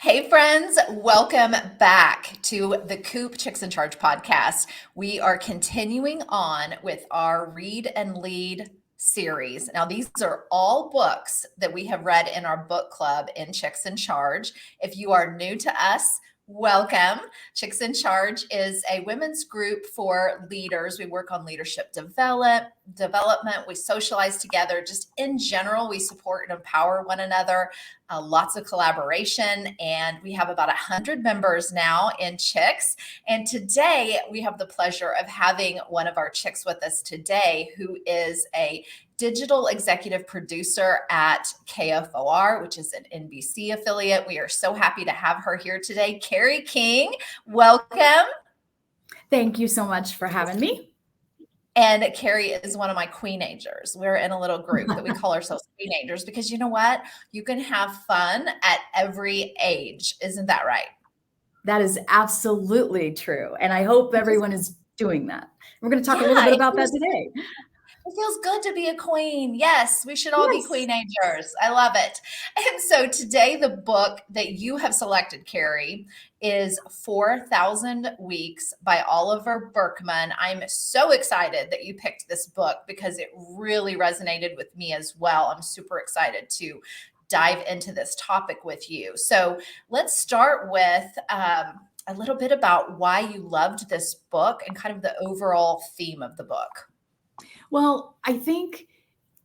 Hey, friends, welcome back to the Coop Chicks in Charge podcast. We are continuing on with our Read and Lead series. Now, these are all books that we have read in our book club in Chicks in Charge. If you are new to us, welcome. Chicks in Charge is a women's group for leaders. We work on leadership development. We socialize together. Just in general, we support and empower one another. Lots of collaboration, and we have about 100 members now in Chicks. And today we have the pleasure of having one of our Chicks with us today, who is a digital executive producer at KFOR, which is an NBC affiliate. We are so happy to have her here today. Kari King, welcome. Thank you so much for having me. And Kari is one of my queenagers. We're in a little group that we call ourselves queenagers because you know what? You can have fun at every age. Isn't that right? That is absolutely true. And I hope everyone is doing that. We're going to talk a little bit about that today. It feels good to be a queen. Yes, we should all be queenagers. I love it. And so today, the book that you have selected, Kari, is 4,000 Weeks by Oliver Burkeman. I'm so excited that you picked this book because it really resonated with me as well. I'm super excited to dive into this topic with you. So let's start with a little bit about why you loved this book and kind of the overall theme of the book. Well, I think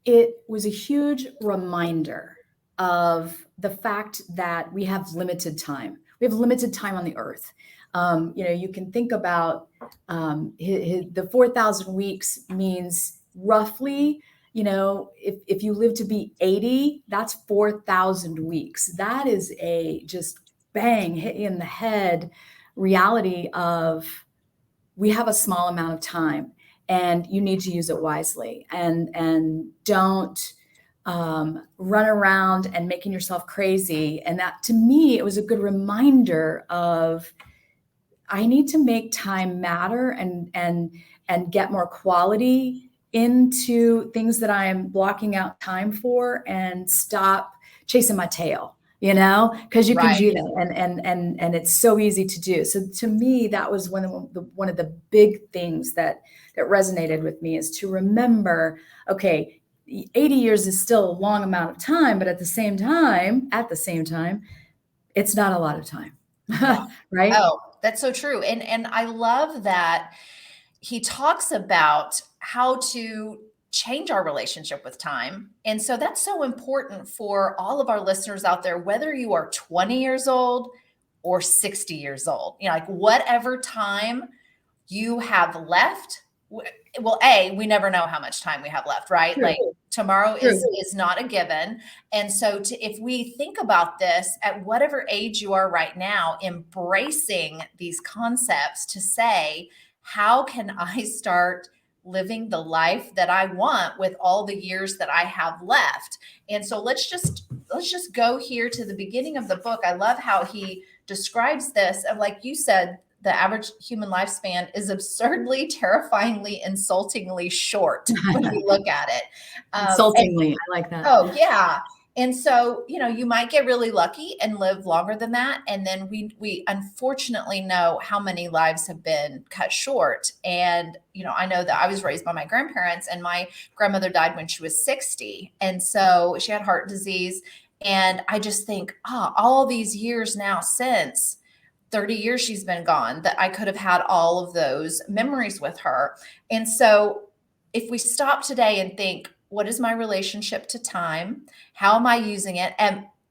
it was a huge reminder of the fact that we have limited time. We have limited time on the earth. You can think about the 4,000 weeks means roughly, if you live to be 80, that's 4,000 weeks. That is a just bang, hit you in the head reality of we have a small amount of time. And you need to use it wisely and don't run around and making yourself crazy. And that, to me, it was a good reminder of I need to make time matter and get more quality into things that I am blocking out time for and stop chasing my tail. Because you can do that, and it's so easy to do. So to me, that was one of the big things that resonated with me is to remember, okay, 80 years is still a long amount of time, but at the same time, it's not a lot of time, right? Oh, that's so true. And I love that he talks about how to change our relationship with time. And so that's so important for all of our listeners out there, whether you are 20 years old or 60 years old, like whatever time you have left. Well, we never know how much time we have left, right? True. Like tomorrow is not a given. And so if we think about this at whatever age you are right now, embracing these concepts to say, how can I start living the life that I want with all the years that I have left? And so let's just go here to the beginning of the book. I love how he describes this of, like you said, the average human lifespan is absurdly, terrifyingly, insultingly short when we look at it. Insultingly, I like that. Oh, yeah. And so, you might get really lucky and live longer than that. And then we unfortunately know how many lives have been cut short. And, I know that I was raised by my grandparents, and my grandmother died when she was 60. And so she had heart disease. And I just think, all these years now since 30 years she's been gone, that I could have had all of those memories with her. And so if we stop today and think, what is my relationship to time? How am I using it?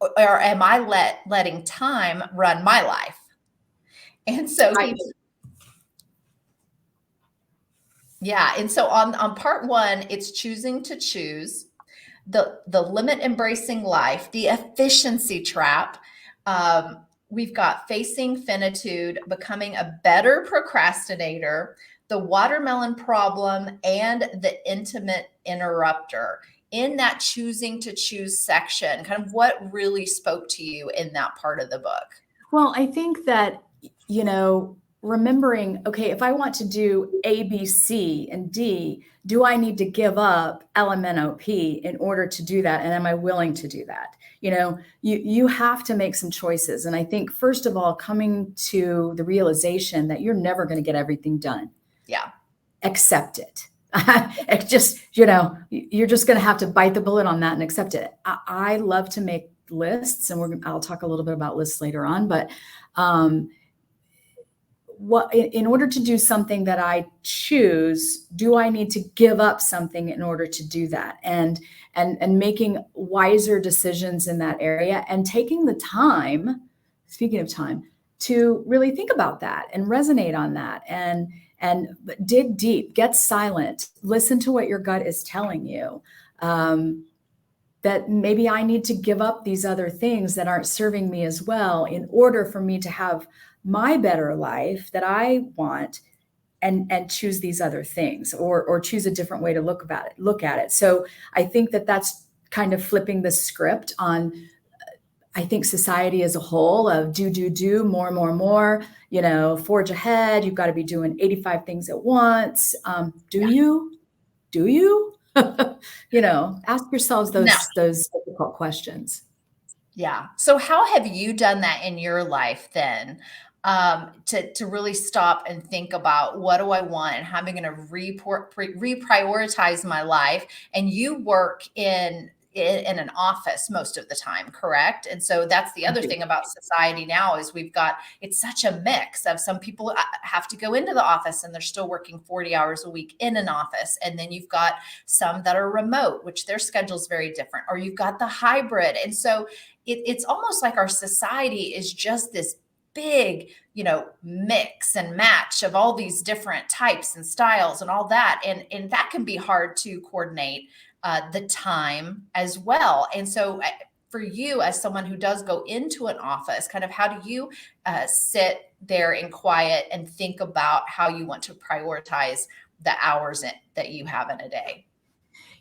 Or am I letting time run my life? And so, And so on part one, it's choosing to choose, the limit embracing life, the efficiency trap. We've got facing finitude, becoming a better procrastinator, the watermelon problem, and the intimate interrupter. In that choosing to choose section, kind of what really spoke to you in that part of the book? Well, I think that, remembering, okay, if I want to do A, B, C, and D, do I need to give up L, M, N, O, P in order to do that? And am I willing to do that? You have to make some choices. And I think, first of all, coming to the realization that you're never going to get everything done. Yeah. Accept it. It's just, you're just going to have to bite the bullet on that and accept it. I love to make lists, and I'll talk a little bit about lists later on, but in order to do something that I choose, do I need to give up something in order to do that? And making wiser decisions in that area, and taking the time, speaking of time, to really think about that and resonate on that, and dig deep, get silent, listen to what your gut is telling you. That maybe I need to give up these other things that aren't serving me as well in order for me to have my better life that I want, and choose these other things, or choose a different way to look at it. So I think that's kind of flipping the script on, I think, society as a whole, of do more, forge ahead. You've got to be doing 85 things at once. Do you? Ask yourselves those difficult questions. Yeah. So how have you done that in your life then? To really stop and think about, what do I want, and how am I going to reprioritize my life? And you work in an office most of the time, correct? And so that's the other thing about society now, is it's such a mix of, some people have to go into the office and they're still working 40 hours a week in an office. And then you've got some that are remote, which their schedule's very different, or you've got the hybrid. And so it's almost like our society is just this big, mix and match of all these different types and styles and all that. And that can be hard to coordinate the time as well. And so for you, as someone who does go into an office, kind of how do you sit there in quiet and think about how you want to prioritize the hours that you have in a day?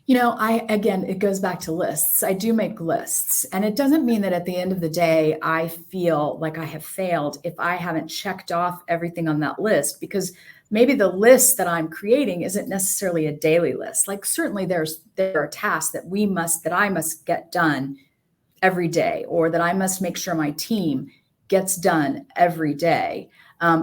Again, it goes back to lists. I do make lists, and it doesn't mean that at the end of the day, I feel like I have failed if I haven't checked off everything on that list, because maybe the list that I'm creating isn't necessarily a daily list. Like, certainly there are tasks that I must get done every day, or that I must make sure my team gets done every day.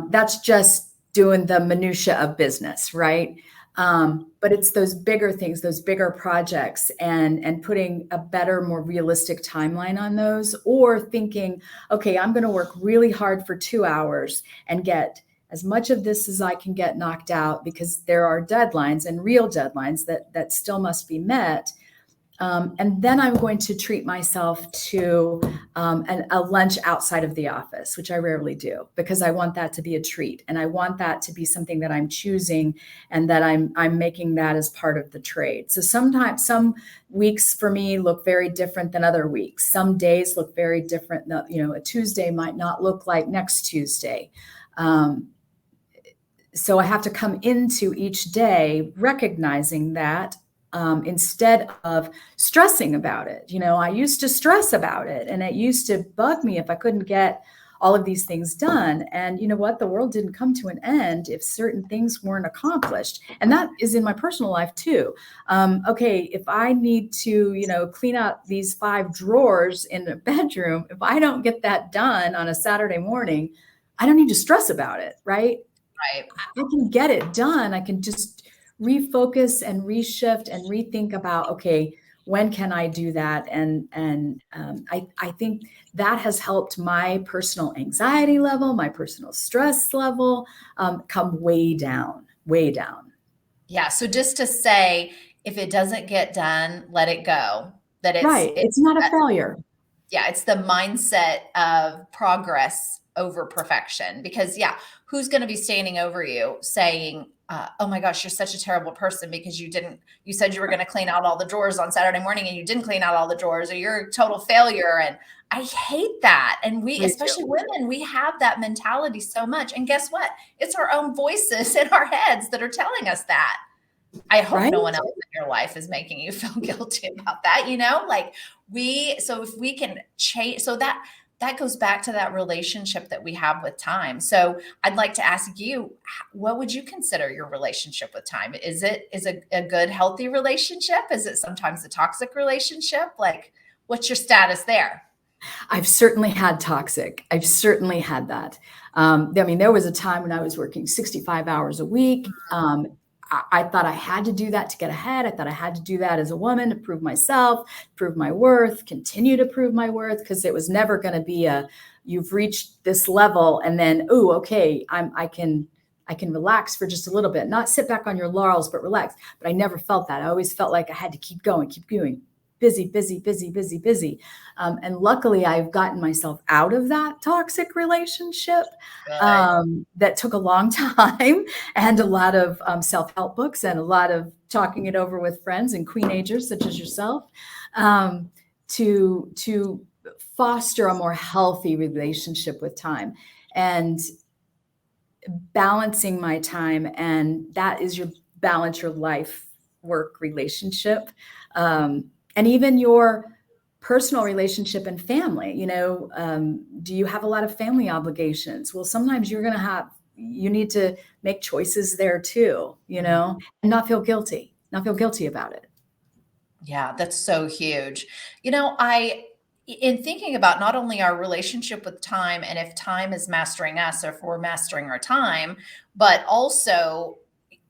That's just doing the minutia of business, right? But it's those bigger things, those bigger projects, and putting a better, more realistic timeline on those, or thinking, okay, I'm going to work really hard for 2 hours and get as much of this as I can get knocked out, because there are deadlines, and real deadlines that still must be met. And then I'm going to treat myself to a lunch outside of the office, which I rarely do, because I want that to be a treat, and I want that to be something that I'm choosing, and that I'm making that as part of the trade. So sometimes, some weeks for me look very different than other weeks. Some days look very different. A Tuesday might not look like next Tuesday. So I have to come into each day recognizing that, instead of stressing about it. I used to stress about it, and it used to bug me if I couldn't get all of these things done. And you know what? The world didn't come to an end if certain things weren't accomplished. And that is in my personal life too. Okay, if I need to, clean out these 5 drawers in the bedroom, if I don't get that done on a Saturday morning, I don't need to stress about it, right? Right. I can get it done. I can just refocus and reshift and rethink about, okay, when can I do that? And I think that has helped my personal anxiety level, my personal stress level, come way down, way down. Yeah. So just to say, if it doesn't get done, let it go. That It's not a failure. Yeah, it's the mindset of progress over perfection. Because who's going to be standing over you saying, oh my gosh, you're such a terrible person because you said you were going to clean out all the drawers on Saturday morning and you didn't clean out all the drawers, or you're a total failure. And I hate that. And especially women, we have that mentality so much. And guess what? It's our own voices in our heads that are telling us that. I hope no one else in your life is making you feel guilty about that, so if we can change, so that goes back to that relationship that we have with time. So I'd like to ask you, what would you consider your relationship with time? Is it a good, healthy relationship? Is it sometimes a toxic relationship? Like, What's your status there? I've certainly had toxic. I've certainly had that. I mean, there was a time when I was working 65 hours a week. I thought I had to do that to get ahead. I thought I had to do that as a woman to prove myself, prove my worth, continue to prove my worth, because it was never going to be you've reached this level and then, oh, okay, I can relax for just a little bit, not sit back on your laurels, but relax. But I never felt that. I always felt like I had to keep going, busy, busy, busy, busy, busy. And luckily I've gotten myself out of that toxic relationship that took a long time and a lot of self-help books and a lot of talking it over with friends and queenagers such as yourself to foster a more healthy relationship with time and balancing my time. And that is your balance, your life work relationship. And even your personal relationship and family, do you have a lot of family obligations? Well, sometimes you need to make choices there too, and not feel guilty about it. Yeah, that's so huge. In thinking about not only our relationship with time and if time is mastering us or if we're mastering our time, but also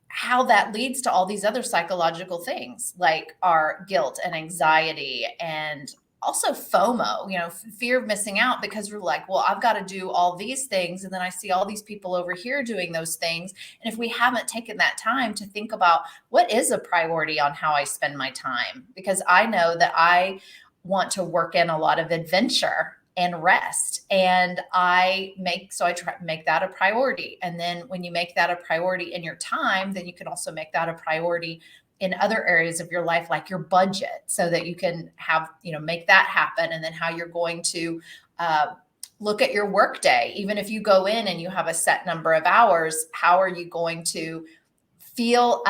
how that leads to all these other psychological things like our guilt and anxiety and also FOMO, fear of missing out, because we're like, well, I've got to do all these things. And then I see all these people over here doing those things. And if we haven't taken that time to think about what is a priority on how I spend my time, because I know that I want to work in a lot of adventure and rest. And I try to make that a priority. And then when you make that a priority in your time, then you can also make that a priority in other areas of your life, like your budget, so that you can have, make that happen. And then how you're going to look at your work day. Even if you go in and you have a set number of hours, how are you going to feel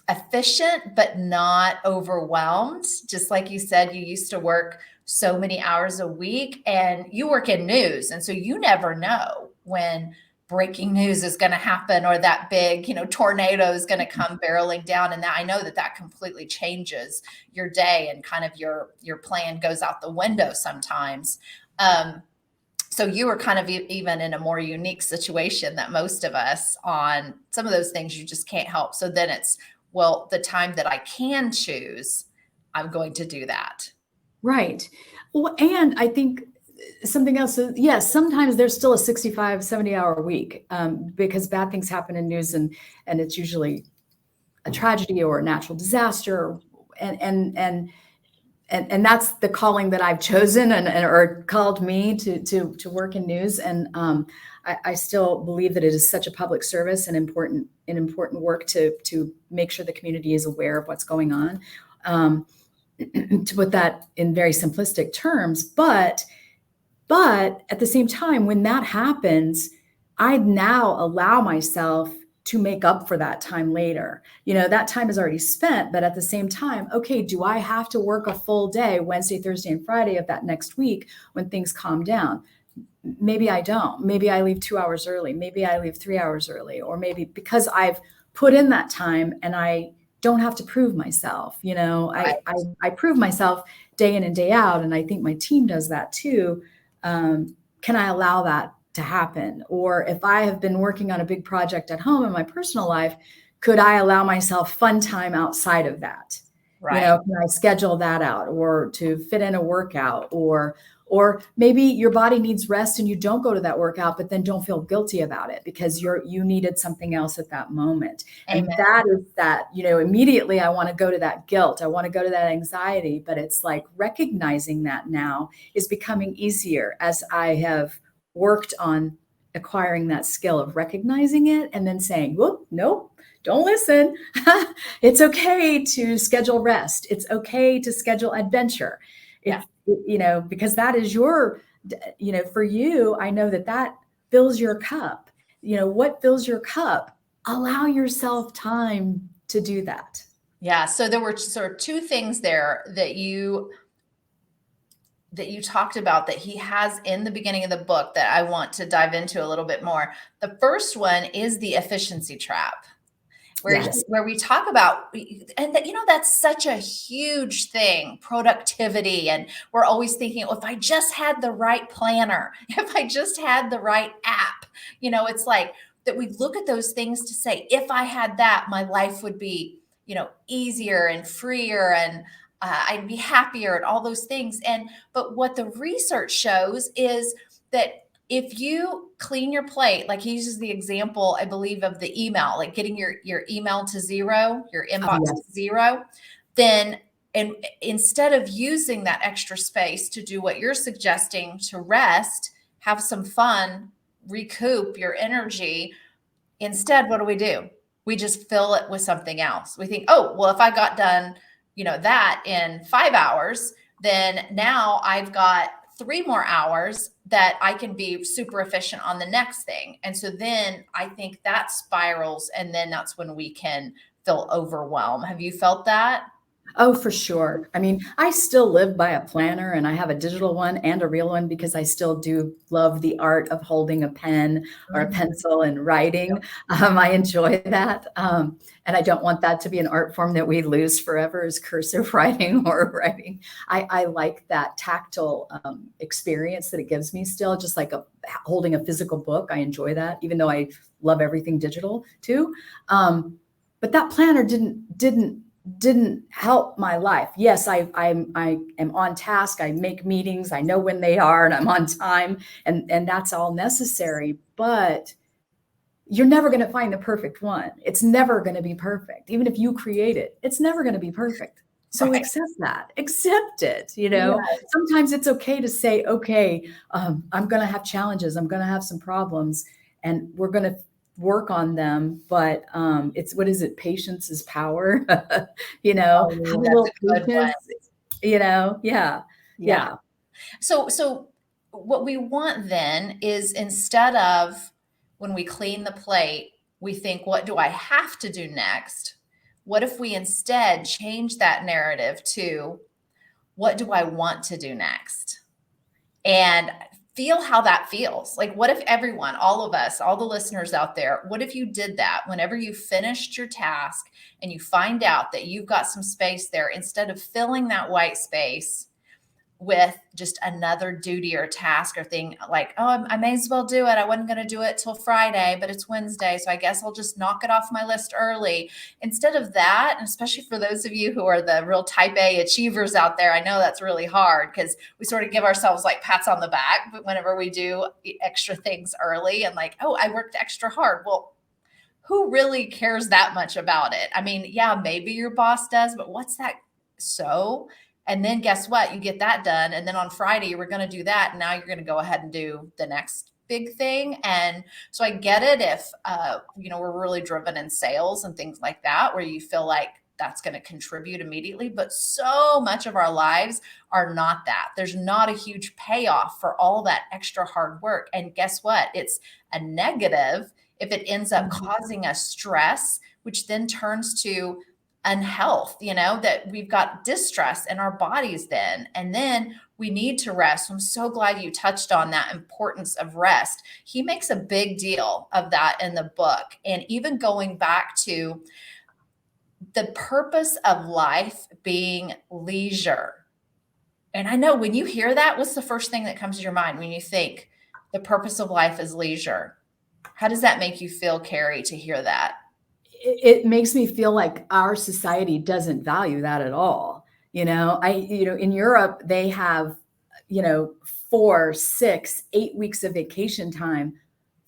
efficient, but not overwhelmed? Just like you said, you used to work so many hours a week and you work in news. And so you never know when breaking news is going to happen or that big, tornado is going to come barreling down. And that I know that completely changes your day and kind of your plan goes out the window sometimes. So you were kind of even in a more unique situation than most of us on some of those things you just can't help. So then it's, well, the time that I can choose, I'm going to do that. Right. Well, and I think something else is, yes, sometimes there's still a 65, 70-hour week because bad things happen in news and it's usually a tragedy or a natural disaster. And that's the calling that I've chosen or called me to work in news. And I still believe that it is such a public service and important work to make sure the community is aware of what's going on. To put that in very simplistic terms, but at the same time, when that happens, I now allow myself to make up for that time later. That time is already spent, but at the same time, okay, do I have to work a full day, Wednesday, Thursday, and Friday of that next week when things calm down? Maybe I don't. Maybe I leave 2 hours early. Maybe I leave 3 hours early, or maybe because I've put in that time and I don't have to prove myself. Right. I prove myself day in and day out. And I think my team does that too. Can I allow that to happen? Or if I have been working on a big project at home in my personal life, could I allow myself fun time outside of that? Right. Can I schedule that out or to fit in a workout or maybe your body needs rest and you don't go to that workout, but then don't feel guilty about it because you needed something else at that moment. Amen. And that is that, immediately I want to go to that guilt. I want to go to that anxiety, but it's like recognizing that now is becoming easier as I have worked on acquiring that skill of recognizing it and then saying, whoop, nope, don't listen. It's okay to schedule rest. It's okay to schedule adventure. It's, because that is your, for you, I know that fills your cup. What fills your cup? Allow yourself time to do that. Yeah. So there were sort of two things there that you talked about that he has in the beginning of the book that I want to dive into a little bit more. The first one is the efficiency trap. Yes. where we talk about, and that, that's such a huge thing, productivity. And we're always thinking, oh, if I just had the right planner, if I just had the right app, it's like that we look at those things to say, if I had that, my life would be, easier and freer, and I'd be happier, and all those things. But what the research shows is that if you clean your plate, like he uses the example, I believe, of the email, like getting your email to zero, your Oh, inbox yes. to zero, then, and instead of using that extra space to do what you're suggesting, to rest, have some fun, recoup your energy, instead, what do? We just fill it with something else. We think, oh, well, if I got done, that in 5 hours, then now I've got 3 more hours that I can be super efficient on the next thing. And so then I think that spirals, and then that's when we can feel overwhelmed. Have you felt that? Oh, for sure. I mean, I still live by a planner, and I have a digital one and a real one because I still do love the art of holding a pen or a pencil and writing. I enjoy that. And I don't want that to be an art form that we lose forever, is cursive writing or writing. I like that tactile experience that it gives me still, just like holding a physical book. I enjoy that, even though I love everything digital too. But that planner didn't help my life. Yes, I am on task. I make meetings. I know when they are, and I'm on time, and that's all necessary. But you're never going to find the perfect one. It's never going to be perfect. Even if you create it, it's never going to be perfect. So Right. accept it. Sometimes it's okay to say, okay, I'm going to have challenges. I'm going to have some problems, and we're going to work on them. But it's, what is it? Patience is power. Have a little patience. Yeah. So what we want then is, instead of, when we clean the plate, we think, what do I have to do next? What if we instead change that narrative to, what do I want to do next? And feel how that feels. Like, what if everyone, all of us, all the listeners out there, what if you did that whenever you finished your task and you find out that you've got some space there, instead of filling that white space with just another duty or task or thing, like, oh, I may as well do it. I wasn't going to do it till Friday, but it's Wednesday, so I guess I'll just knock it off my list early. Instead of that, and especially for those of you who are the real type A achievers out there, I know that's really hard, because we sort of give ourselves like pats on the back, but whenever we do extra things early and like, oh, I worked extra hard. Well, who really cares that much about it? I mean, yeah, maybe your boss does, but what's that? And then guess what? You get that done. And then on Friday, you were going to do that. And now you're going to go ahead and do the next big thing. And so I get it if, we're really driven in sales and things like that, where you feel like that's going to contribute immediately. But so much of our lives are not that. There's not a huge payoff for all that extra hard work. And guess what? It's a negative if it ends up causing us stress, which then turns to unhealth, that we've got distress in our bodies then, and then we need to rest. I'm so glad you touched on that importance of rest. He makes a big deal of that in the book. And even going back to the purpose of life being leisure. And I know when you hear that, what's the first thing that comes to your mind when you think the purpose of life is leisure? How does that make you feel, Kari, to hear that? It makes me feel like our society doesn't value that at all. In Europe, they have, 4, 6, 8 weeks of vacation time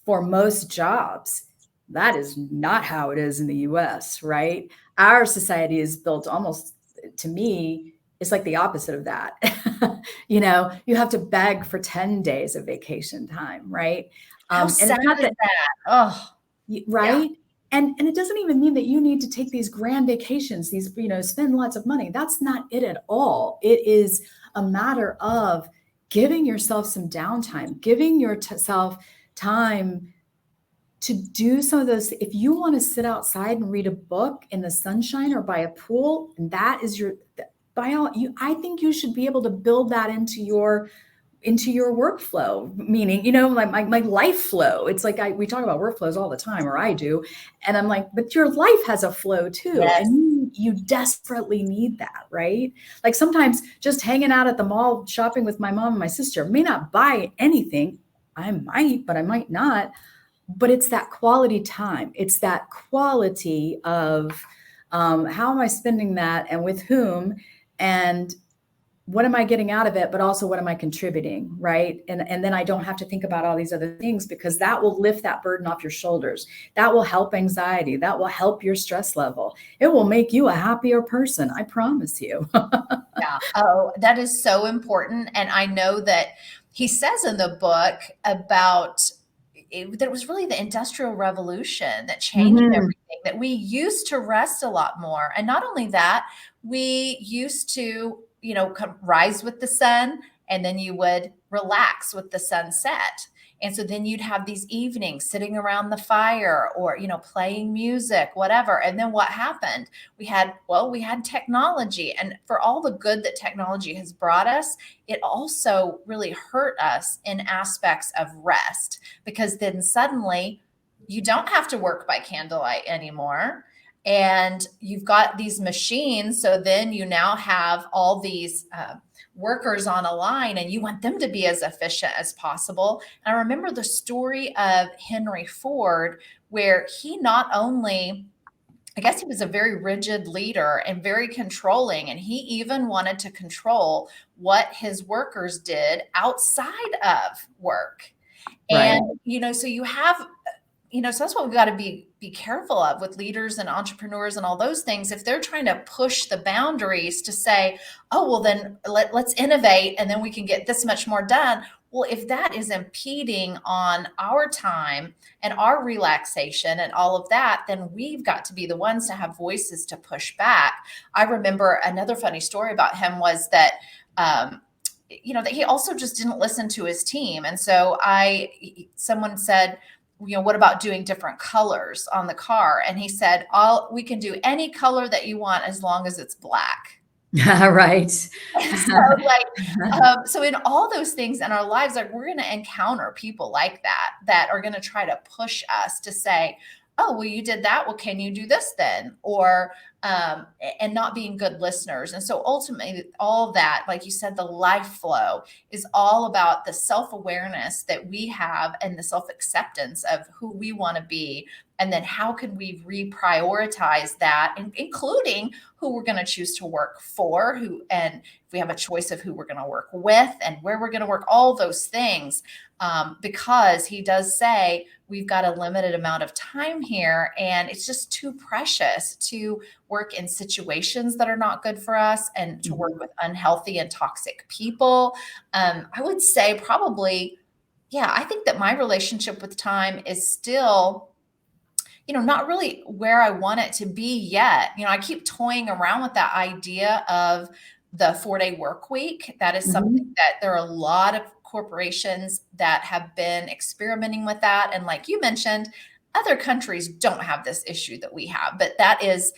for most jobs. That is not how it is in the US, right? Our society is built almost, to me, it's like the opposite of that. You have to beg for 10 days of vacation time, right? How sad is that? Oh, right. Yeah. And it doesn't even mean that you need to take these grand vacations, these, spend lots of money. That's not it at all. It is a matter of giving yourself some downtime, giving yourself time to do some of those. If you want to sit outside and read a book in the sunshine or by a pool, and that is I think you should be able to build that into your into your workflow, meaning, my life flow. It's like we talk about workflows all the time, or I do. And I'm like, but your life has a flow too. Yes. And you desperately need that, right? Like sometimes just hanging out at the mall, shopping with my mom and my sister may not buy anything. I might, but I might not. But it's that quality time. It's that quality of how am I spending that and with whom? And what am I getting out of it, but also what am I contributing, right? And then I don't have to think about all these other things, because that will lift that burden off your shoulders. That will help anxiety. That will help your stress level. It will make you a happier person. I promise you. Yeah. Oh, that is so important. And I know that he says in the book about that it was really the Industrial Revolution that changed everything, that we used to rest a lot more. And not only that, we used to, rise with the sun, and then you would relax with the sunset. And so then you'd have these evenings sitting around the fire, or, playing music, whatever. And then what happened? We had technology. And for all the good that technology has brought us, it also really hurt us in aspects of rest, because then suddenly you don't have to work by candlelight anymore. And you've got these machines. So then you now have all these workers on a line, and you want them to be as efficient as possible. And I remember the story of Henry Ford, where he not only, I guess he was a very rigid leader and very controlling, and he even wanted to control what his workers did outside of work. Right. And, so you have, so that's what we've got to be careful of with leaders and entrepreneurs and all those things. If they're trying to push the boundaries to say, oh, well, then let's innovate, and then we can get this much more done. Well, if that is impeding on our time and our relaxation and all of that, then we've got to be the ones to have voices to push back. I remember another funny story about him was that, that he also just didn't listen to his team. And so someone said, what about doing different colors on the car? And he said, we can do any color that you want as long as it's black. Right. So in all those things in our lives, like, we're going to encounter people like that are going to try to push us to say, oh, well, you did that. Well, can you do this then? Or, and not being good listeners. And so ultimately, all of that, like you said, the life flow is all about the self-awareness that we have and the self-acceptance of who we want to be. And then how can we reprioritize that, including who we're going to choose to work for, and if we have a choice of who we're going to work with and where we're going to work, all those things. Because he does say we've got a limited amount of time here, and it's just too precious to work in situations that are not good for us and to work with unhealthy and toxic people. I would say probably, I think that my relationship with time is still, not really where I want it to be yet. I keep toying around with that idea of the 4-day work week. That is something that there are a lot of corporations that have been experimenting with that. And like you mentioned, other countries don't have this issue that we have, but that is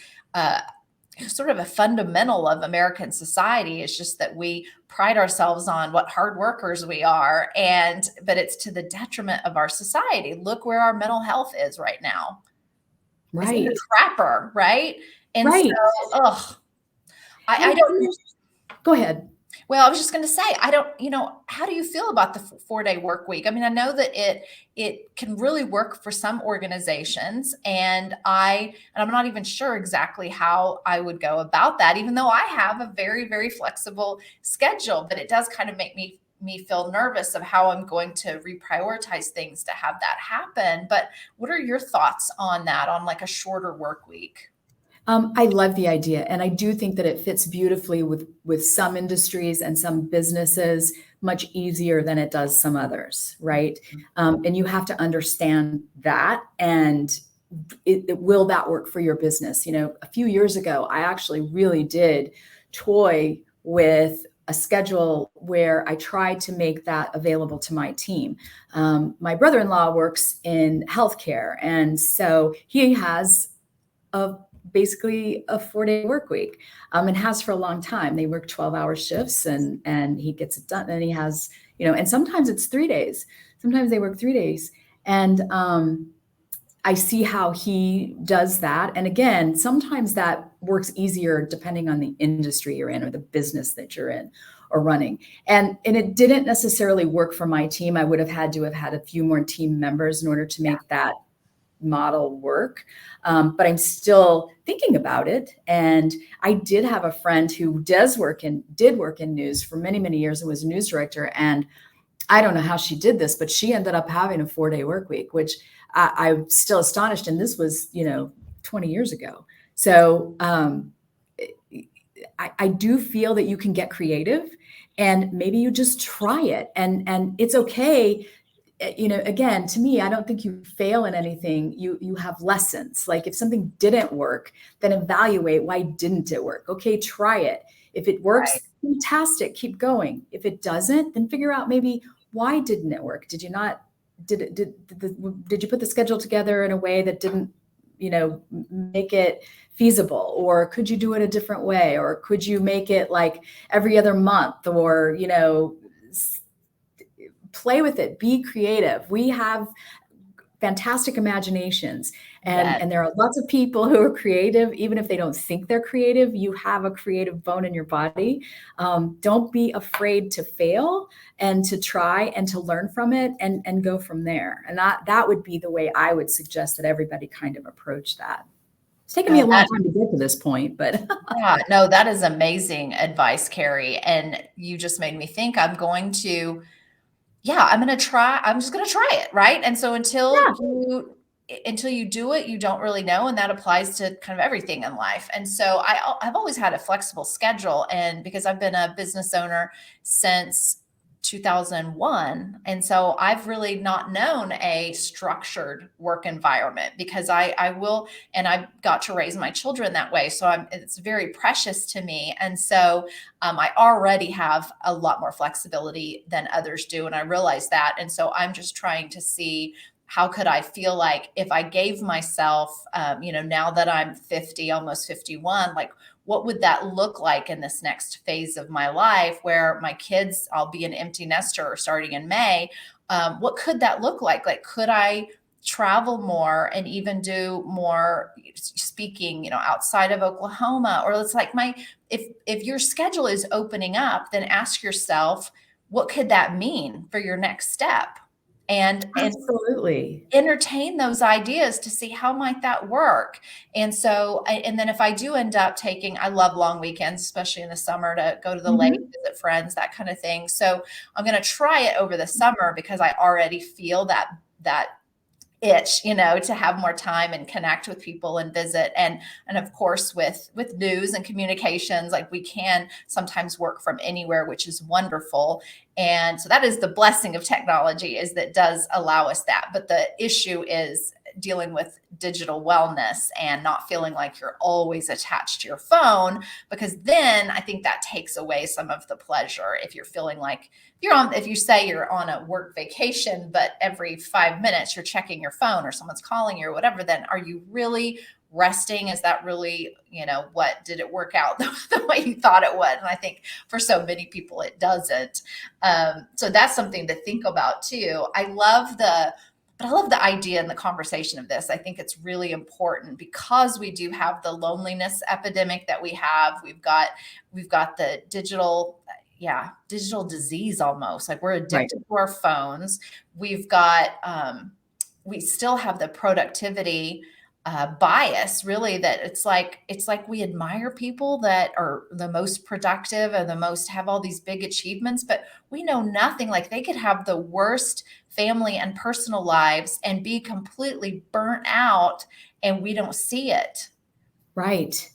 sort of a fundamental of American society. Is just that we pride ourselves on what hard workers we are. But it's to the detriment of our society. Look where our mental health is right now. Right. It's in the crapper, right? And right. So, I don't. Go ahead. Well, I was just going to say, I don't, how do you feel about the 4-day work week? I mean, I know that it can really work for some organizations, and I'm not even sure exactly how I would go about that, even though I have a very, very flexible schedule, but it does kind of make me feel nervous of how I'm going to reprioritize things to have that happen. But what are your thoughts on that, on like a shorter work week? I love the idea. And I do think that it fits beautifully with some industries and some businesses much easier than it does some others, right? And you have to understand that. And will that work for your business? A few years ago, I actually really did toy with a schedule where I tried to make that available to my team. My brother-in-law works in healthcare. And so he has basically a 4-day work week, and has for a long time. They work 12-hour shifts, and he gets it done. And he has, and sometimes it's 3 days. Sometimes they work 3 days. And I see how he does that. And again, sometimes that works easier depending on the industry you're in or the business that you're in or running. And it didn't necessarily work for my team. I would have had to have had a few more team members in order to make that model work. But I'm still thinking about it. And I did have a friend who did work in news for many, many years and was a news director. And I don't know how she did this, but she ended up having a 4-day work week, which I'm still astonished. And this was, 20 years ago. So I do feel that you can get creative and maybe you just try it. And it's okay. Again, to me, I don't think you fail in anything. You have lessons. Like if something didn't work, then evaluate why didn't it work? Okay, try it. If it works, fantastic, keep going. If it doesn't, then figure out maybe why didn't it work? Did you put the schedule together in a way that didn't, make it feasible? Or could you do it a different way? Or could you make it like every other month? Or, play with it, be creative. We have fantastic imaginations and there are lots of people who are creative. Even if they don't think they're creative, you have a creative bone in your body. Don't be afraid to fail and to try and to learn from it and go from there. And that would be the way I would suggest that everybody kind of approach that. It's taken me a long time to get to this point, but yeah, no, that is amazing advice, Kari. And you just made me think I'm just going to try it. Right. And so until you do it, you don't really know. And that applies to kind of everything in life. And so I've always had a flexible schedule, and because I've been a business owner since 2001. And so I've really not known a structured work environment because and I got to raise my children that way. So it's very precious to me. And so I already have a lot more flexibility than others do. And I realize that. And so I'm just trying to see how could I feel like if I gave myself, now that I'm 50, almost 51, like what would that look like in this next phase of my life where my kids, I'll be an empty nester starting in May. What could that look like? Like, could I travel more and even do more speaking, outside of Oklahoma? Or it's like if your schedule is opening up, then ask yourself, what could that mean for your next step? And absolutely entertain those ideas to see how might that work. And so, and then if I do end up I love long weekends, especially in the summer, to go to the lake, visit friends, that kind of thing. So I'm going to try it over the summer because I already feel that itch, to have more time and connect with people and visit. And of course, with news and communications, like we can sometimes work from anywhere, which is wonderful. And so that is the blessing of technology, is that does allow us that. But the issue is dealing with digital wellness and not feeling like you're always attached to your phone, because then I think that takes away some of the pleasure. If you're feeling like if you say you're on a work vacation, but every 5 minutes you're checking your phone or someone's calling you or whatever, then are you really resting? Is that really, what did it work out the way you thought it would? And I think for so many people, it doesn't. So that's something to think about too. I love the idea and the conversation of this. I think it's really important because we do have the loneliness epidemic that we have. We've got the digital disease almost. Like we're addicted to our phones. We've got, we still have the productivity bias, really, that it's like we admire people that are the most productive and the most have all these big achievements, but we know nothing. Like they could have the worst family and personal lives and be completely burnt out, and we don't see it. Right.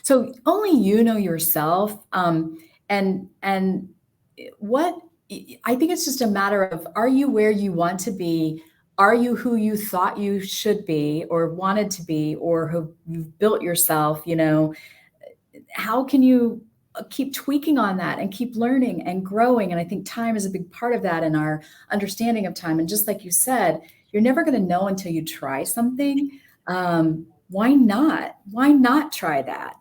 So only you know yourself. And what I think it's just a matter of, are you where you want to be? Are you who you thought you should be or wanted to be, or who you've built yourself? How can you keep tweaking on that and keep learning and growing? And I think time is a big part of that in our understanding of time. And just like you said, you're never going to know until you try something. Why not try that?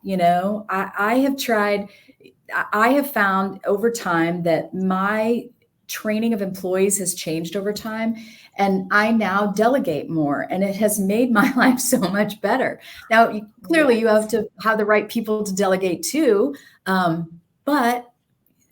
I have found over time that my training of employees has changed over time. And I now delegate more, and it has made my life so much better. Now, clearly, you have to have the right people to delegate to, but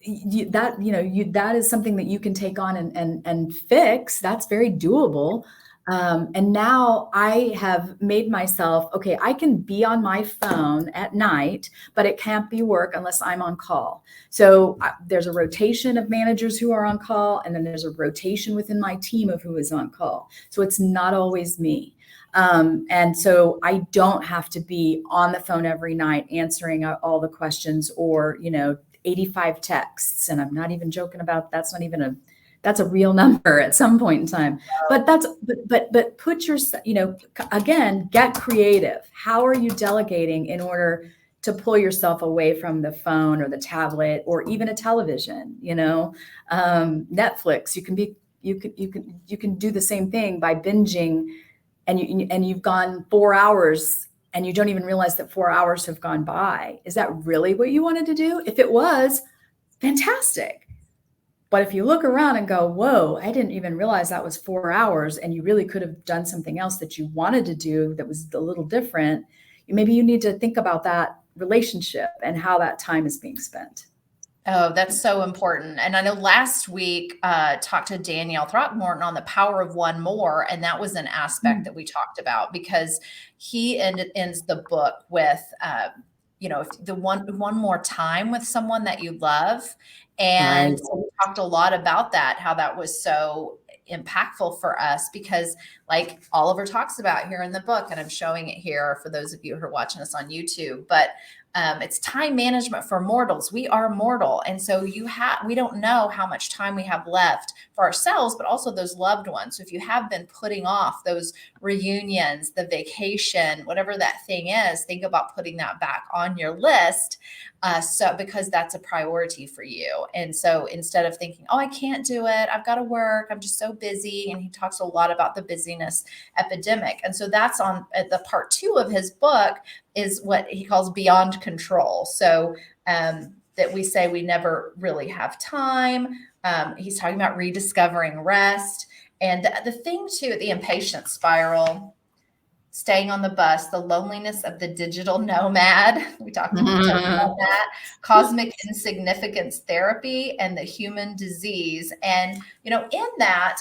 that is something that you can take on and fix. That's very doable. And now I have made myself, okay, I can be on my phone at night, but it can't be work unless I'm on call. So there's a rotation of managers who are on call, and then there's a rotation within my team of who is on call. So it's not always me. And so I don't have to be on the phone every night answering all the questions, or, 85 texts. And I'm not even joking about, that's a real number at some point in time. But put your, again, get creative. How are you delegating in order to pull yourself away from the phone or the tablet or even a television? Netflix, you can do the same thing by binging, and you've gone 4 hours and you don't even realize that 4 hours have gone by. Is that really what you wanted to do? If it was, fantastic. But if you look around and go, whoa, I didn't even realize that was 4 hours, and you really could have done something else that you wanted to do that was a little different, maybe you need to think about that relationship and how that time is being spent. Oh, that's so important. And I know last week, talked to Danielle Throckmorton on the power of one more. And that was an aspect that we talked about, because he ends the book with, if the one more time with someone that you love. And so we talked a lot about that, how that was so impactful for us, because like Oliver talks about here in the book, and I'm showing it here for those of you who are watching us on YouTube, but it's time management for mortals. We are mortal. And so we don't know how much time we have left for ourselves, but also those loved ones. So if you have been putting off those reunions, the vacation, whatever that thing is, think about putting that back on your list. Because that's a priority for you. And so instead of thinking, oh, I can't do it, I've got to work, I'm just so busy. And he talks a lot about the busyness epidemic. And so that's on the part 2 of his book, is what he calls beyond control. So that we say we never really have time. He's talking about rediscovering rest. And the thing too, the impatience spiral, staying on the bus, the loneliness of the digital nomad. We talked about that. Cosmic insignificance therapy and the human disease. And, in that,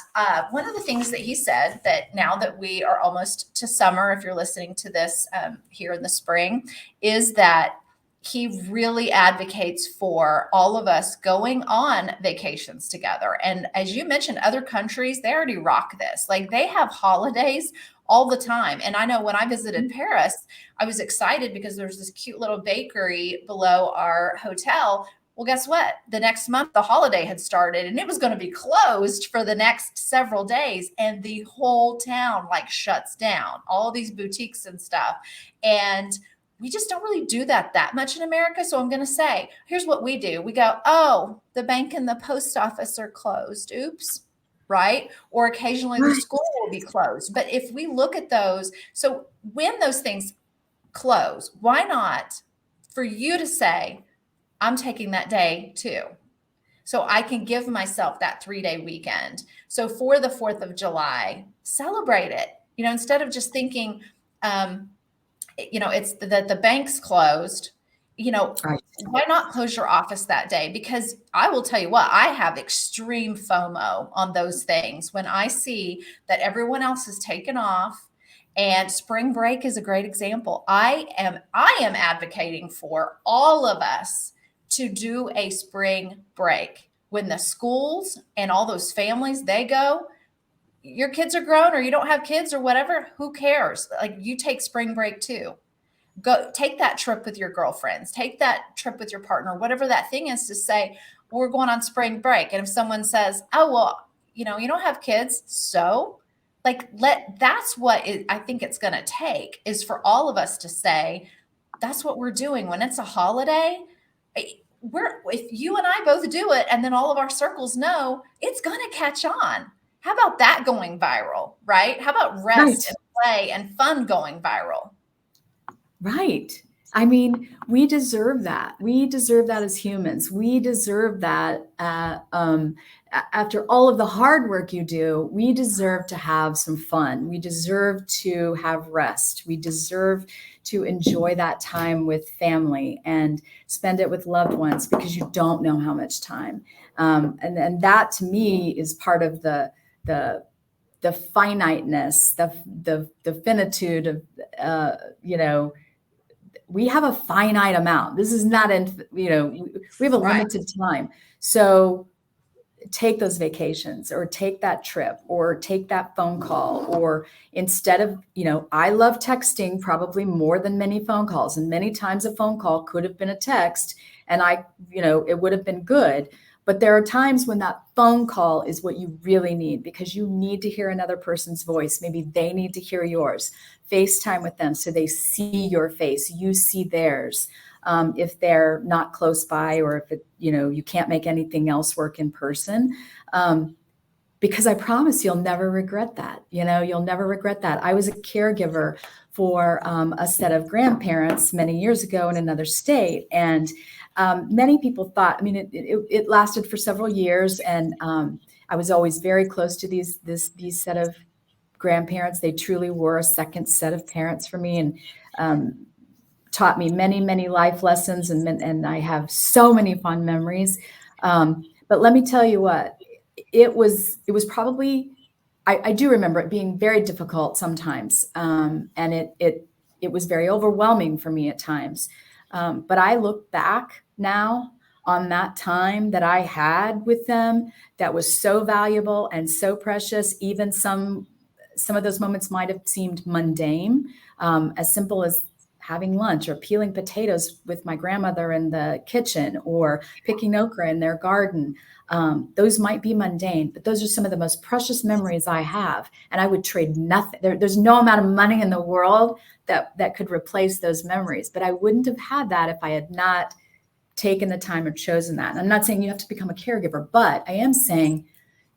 one of the things that he said, that now that we are almost to summer, if you're listening to this here in the spring, is that he really advocates for all of us going on vacations together. And as you mentioned, other countries, they already rock this. Like, they have holidays all the time. And I know when I visited Paris, I was excited because there's this cute little bakery below our hotel. Well, guess what? The next month, the holiday had started, and it was going to be closed for the next several days. And the whole town shuts down, all these boutiques and stuff. And we just don't really do that much in America. So I'm going to say, here's what we do. We go, oh, the bank and the post office are closed. Oops. Right? Or occasionally the school will be closed. But if we look at those, so when those things close, why not for you to say, I'm taking that day too, so I can give myself that 3-day weekend. So for the 4th of July, celebrate it. Instead of just thinking, it's that the bank's closed, why not close your office that day? Because I will tell you what, I have extreme FOMO on those things. When I see that everyone else has taken off, and spring break is a great example. I am advocating for all of us to do a spring break. When the schools and all those families, they go, your kids are grown, or you don't have kids or whatever, who cares? You take spring break too. Go take that trip with your girlfriends, take that trip with your partner, whatever that thing is, to say, well, we're going on spring break. And if someone says, oh, well, you don't have kids. So that's what I think it's going to take, is for all of us to say, that's what we're doing. When it's a holiday, if you and I both do it, and then all of our circles know, it's going to catch on. How about that going viral, right? How about rest and play and fun going viral? Right. I mean, we deserve that. We deserve that as humans. We deserve that. After all of the hard work you do, we deserve to have some fun. We deserve to have rest. We deserve to enjoy that time with family and spend it with loved ones, because you don't know how much time. And that to me is part of the finiteness, the finitude of, we have a finite amount. This is not, we have a limited time. So take those vacations, or take that trip, or take that phone call, or instead of, I love texting probably more than many phone calls. And many times a phone call could have been a text, and it would have been good. But there are times when that phone call is what you really need, because you need to hear another person's voice. Maybe they need to hear yours. FaceTime with them so they see your face, you see theirs. If they're not close by, or if you can't make anything else work in person, because I promise you'll never regret that. You'll never regret that. I was a caregiver for a set of grandparents many years ago in another state, and many people thought, it lasted for several years, and I was always very close to these set of grandparents. They truly were a second set of parents for me, and taught me many, many life lessons, and I have so many fond memories. But let me tell you what, it was probably, I do remember it being very difficult sometimes, and it was very overwhelming for me at times. But I look back now on that time that I had with them that was so valuable and so precious. Even some of those moments might have seemed mundane, as simple as having lunch, or peeling potatoes with my grandmother in the kitchen, or picking okra in their garden. Those might be mundane, but those are some of the most precious memories I have. And I would trade nothing. There's no amount of money in the world that could replace those memories. But I wouldn't have had that if I had not taken the time or chosen that. And I'm not saying you have to become a caregiver, but I am saying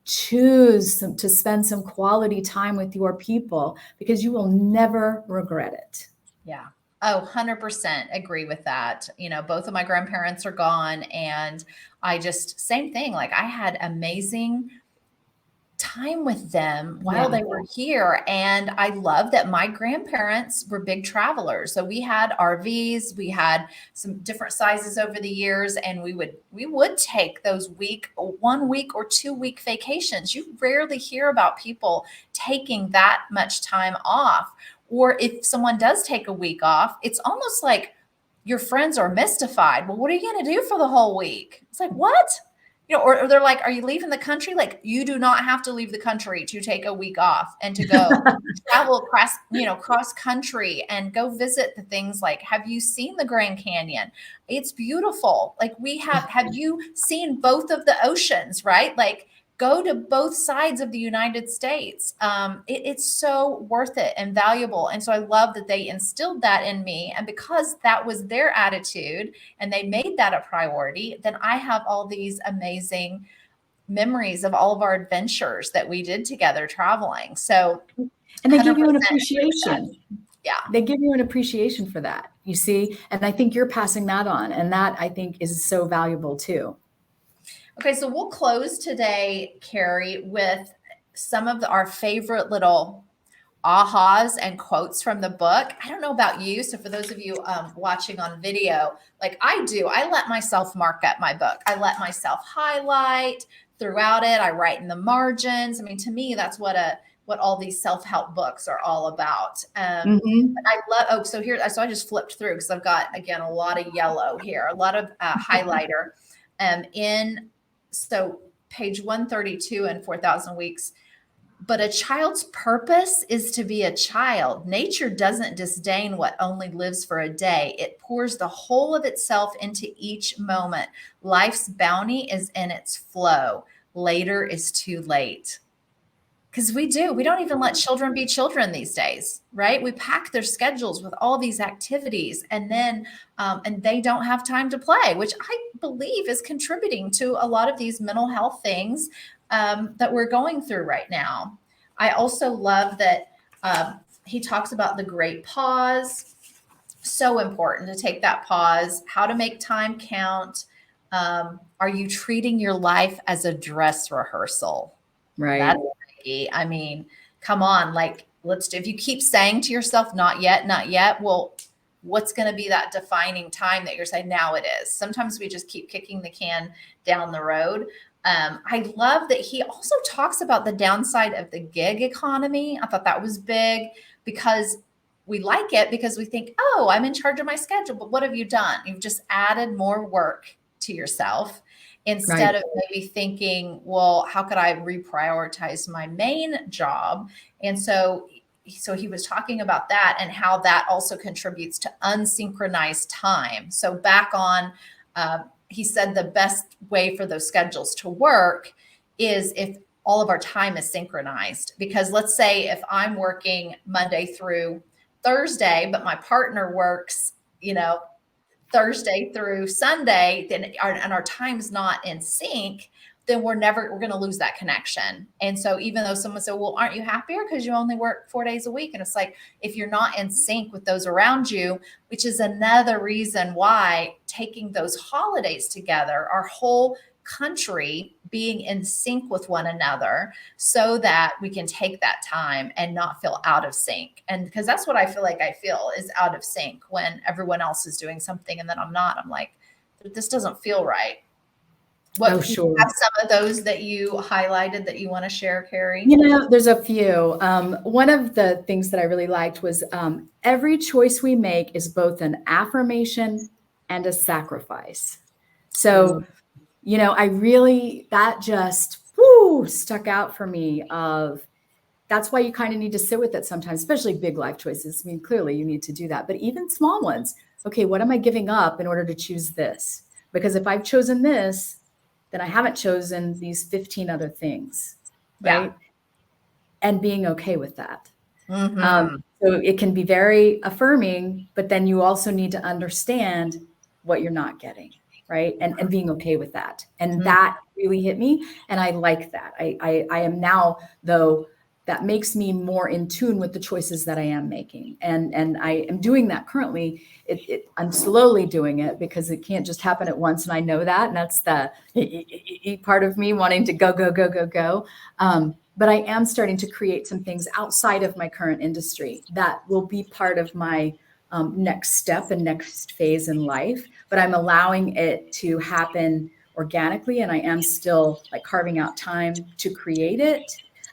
choose to spend some quality time with your people, because you will never regret it. Yeah. Oh, 100% agree with that. Both of my grandparents are gone, and same thing. Like, I had amazing time with them while they were here. And I love that my grandparents were big travelers. So we had RVs, we had some different sizes over the years, and we would take those 1 week or 2 week vacations. You rarely hear about people taking that much time off. Or if someone does take a week off, it's almost like your friends are mystified. Well, what are you going to do for the whole week? It's like, what? Or they're like, are you leaving the country? Like, you do not have to leave the country to take a week off and to go travel across, cross country and go visit the things. Like, have you seen the Grand Canyon? It's beautiful. Like, have you seen both of the oceans, right? Like, go to both sides of the United States. It's so worth it and valuable. And so I love that they instilled that in me. And because that was their attitude and they made that a priority, then I have all these amazing memories of all of our adventures that we did together traveling. So, and they give you an appreciation. Yeah. They give you an appreciation for that, you see? And I think you're passing that on. And that, I think, is so valuable too. Okay, so we'll close today, Kari, with some of our favorite little ahas and quotes from the book. I don't know about you. So for those of you watching on video, like I do, I let myself mark up my book. I let myself highlight throughout it. I write in the margins. I mean, to me, that's what all these self-help books are all about. But I love, so I just flipped through because I've got, again, a lot of yellow here, a lot of highlighter so page 132 in 4,000 Weeks. But a child's purpose is to be a child. Nature doesn't disdain what only lives for a day. It pours the whole of itself into each moment. Life's bounty is in its flow. Later is too late. Because we don't even let children be children these days, right? We pack their schedules with all these activities, and then and they don't have time to play, which I believe is contributing to a lot of these mental health things that we're going through right now. I also love that he talks about the great pause. So important to take that pause, how to make time count. Are you treating your life as a dress rehearsal? Right. That's tricky. I mean, come on, like if you keep saying to yourself, not yet, not yet, well, what's going to be that defining time that you're saying now it is? Sometimes we just keep kicking the can down the road. I love that he also talks about the downside of the gig economy. I thought that was big because we like it because we think, oh, I'm in charge of my schedule. But what have you done? You've just added more work to yourself instead Right. of maybe thinking, well, how could I reprioritize my main job? And so he was talking about that and how that also contributes to unsynchronized time. So back on, he said the best way for those schedules to work is if all of our time is synchronized. Because let's say if I'm working Monday through Thursday, but my partner works, Thursday through Sunday, then our time's not in sync, then we're going to lose that connection. And so even though someone said, well, aren't you happier because you only work 4 days a week? And it's like, if you're not in sync with those around you, which is another reason why taking those holidays together, our whole country being in sync with one another so that we can take that time and not feel out of sync. And because that's what I feel is out of sync when everyone else is doing something and then I'm not. I'm like, this doesn't feel right. Oh, Do you sure. have some of those that you highlighted that you want to share, Kari? There's a few. One of the things that I really liked was every choice we make is both an affirmation and a sacrifice. So, that just stuck out for me that's why you kind of need to sit with it sometimes, especially big life choices. I mean, clearly you need to do that, but even small ones. Okay, what am I giving up in order to choose this? Because if I've chosen this, then I haven't chosen these 15 other things, right? Yeah. And being okay with that. Mm-hmm. So it can be very affirming, but then you also need to understand what you're not getting, right? And being okay with that. And that really hit me. And I like that. I am now, though, that makes me more in tune with the choices that I am making. And I am doing that currently. I'm slowly doing it because it can't just happen at once. And I know that. And that's the part of me wanting to go, go, go, go, go. But I am starting to create some things outside of my current industry that will be part of my next step and next phase in life. But I'm allowing it to happen organically. And I am still like carving out time to create it.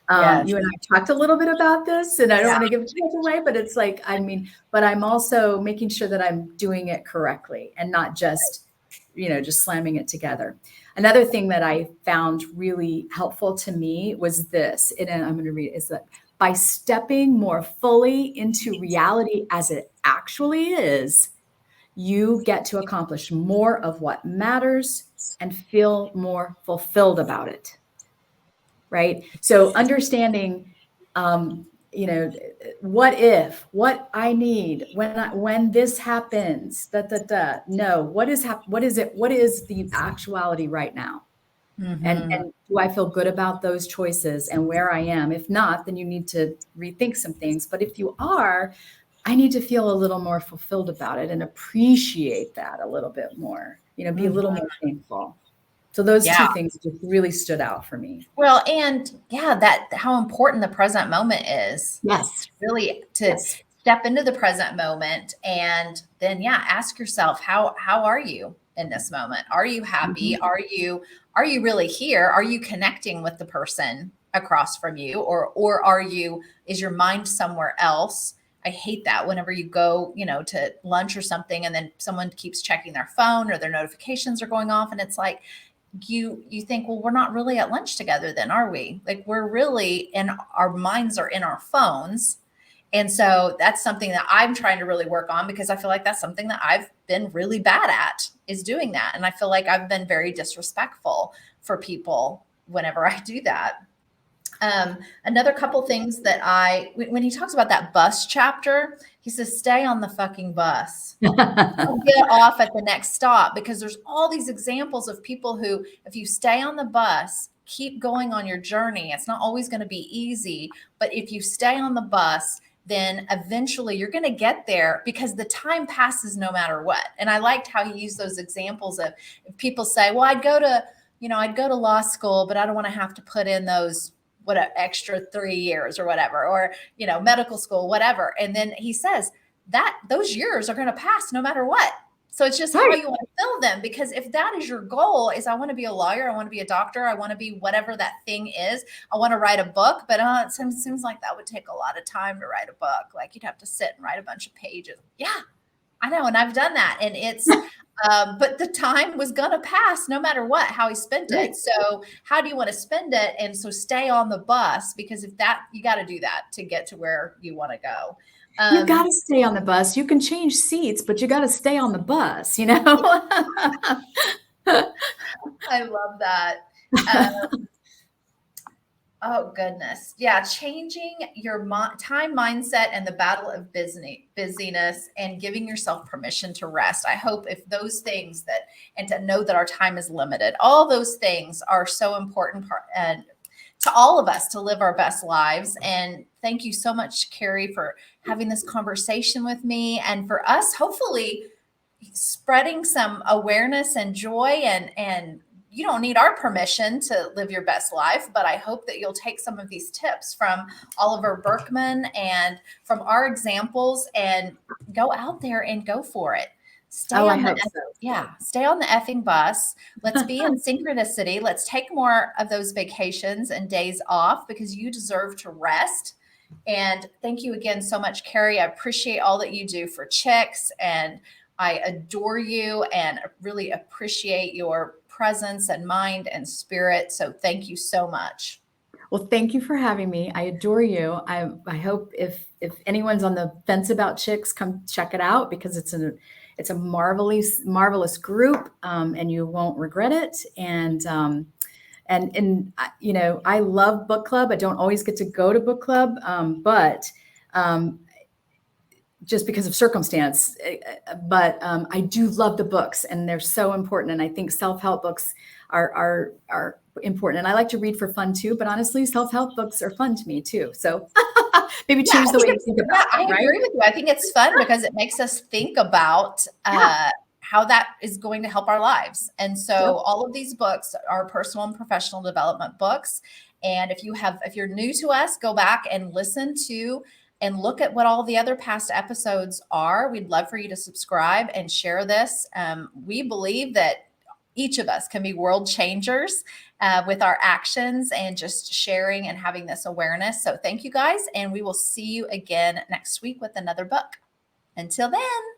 Yes. You and I talked a little bit about this, and I don't want to give too much away, but it's like, but I'm also making sure that I'm doing it correctly and not just slamming it together. Another thing that I found really helpful to me was this, and I'm going to read it, is that by stepping more fully into reality as it actually is, you get to accomplish more of what matters and feel more fulfilled about it. Right? So understanding, what I need when this happens, no, what is it? What is the actuality right now? Mm-hmm. And do I feel good about those choices and where I am? If not, then you need to rethink some things. But if you are, I need to feel a little more fulfilled about it and appreciate that a little bit more, be a little more thankful. So those two things just really stood out for me. Well, and how important the present moment is. Yes. Really to step into the present moment and then ask yourself, how are you in this moment? Are you happy? Mm-hmm. Are you really here? Are you connecting with the person across from you? Or is your mind somewhere else? I hate that whenever you go, to lunch or something and then someone keeps checking their phone or their notifications are going off and it's like, you think, well, we're not really at lunch together then, are we? Like we're really our minds are in our phones. And so that's something that I'm trying to really work on because I feel like that's something that I've been really bad at is doing that. And I feel like I've been very disrespectful for people whenever I do that. Another couple things that when he talks about that bus chapter, he says, stay on the fucking bus. Don't get off at the next stop because there's all these examples of people who, if you stay on the bus, keep going on your journey. It's not always going to be easy, but if you stay on the bus then eventually you're going to get there, because the time passes no matter what. And I liked how he used those examples of, if people say, well, I'd go to law school, but I don't want to have to put in those extra 3 years or whatever, or, medical school, whatever. And then he says that those years are going to pass no matter what. So it's just how you want to fill them, because if that is your goal, is I want to be a lawyer, I want to be a doctor, I want to be whatever that thing is, I want to write a book, but it seems like that would take a lot of time to write a book. Like you'd have to sit and write a bunch of pages. Yeah, I know. And I've done that. And it's, but the time was going to pass no matter what, how he spent it. So how do you want to spend it? And so stay on the bus, because if that, you got to do that to get to where you want to go. You got to stay on the bus. You can change seats, but you got to stay on the bus, I love that. Oh, goodness. Yeah. Changing your time mindset and the battle of busyness, and giving yourself permission to rest. I hope if those things and to know that our time is limited, all those things are so important to all of us to live our best lives. And thank you so much, Kari, for having this conversation with me, and for us, hopefully spreading some awareness and joy. And you don't need our permission to live your best life, but I hope that you'll take some of these tips from Oliver Burkeman and from our examples and go out there and go for it. Stay on the effing bus. Let's be in synchronicity. Let's take more of those vacations and days off, because you deserve to rest. And thank you again so much, Kari. I appreciate all that you do for chicks, and I adore you and really appreciate your presence and mind and spirit. So thank you so much. Well, thank you for having me. I adore you. I hope if anyone's on the fence about chicks, come check it out, because it's a marvelous group, and you won't regret it. And I love book club. I don't always get to go to book club, but just because of circumstance, but I do love the books, and they're so important. And I think self-help books are important. And I like to read for fun too, but honestly, self-help books are fun to me too. So maybe change the way you think about it. I agree with you. I think it's fun because it makes us think about how that is going to help our lives. And so all of these books are personal and professional development books. And if you're new to us, go back and listen to and look at what all the other past episodes are. We'd love for you to subscribe and share this. We believe that each of us can be world changers with our actions and just sharing and having this awareness. So thank you guys. And we will see you again next week with another book. Until then.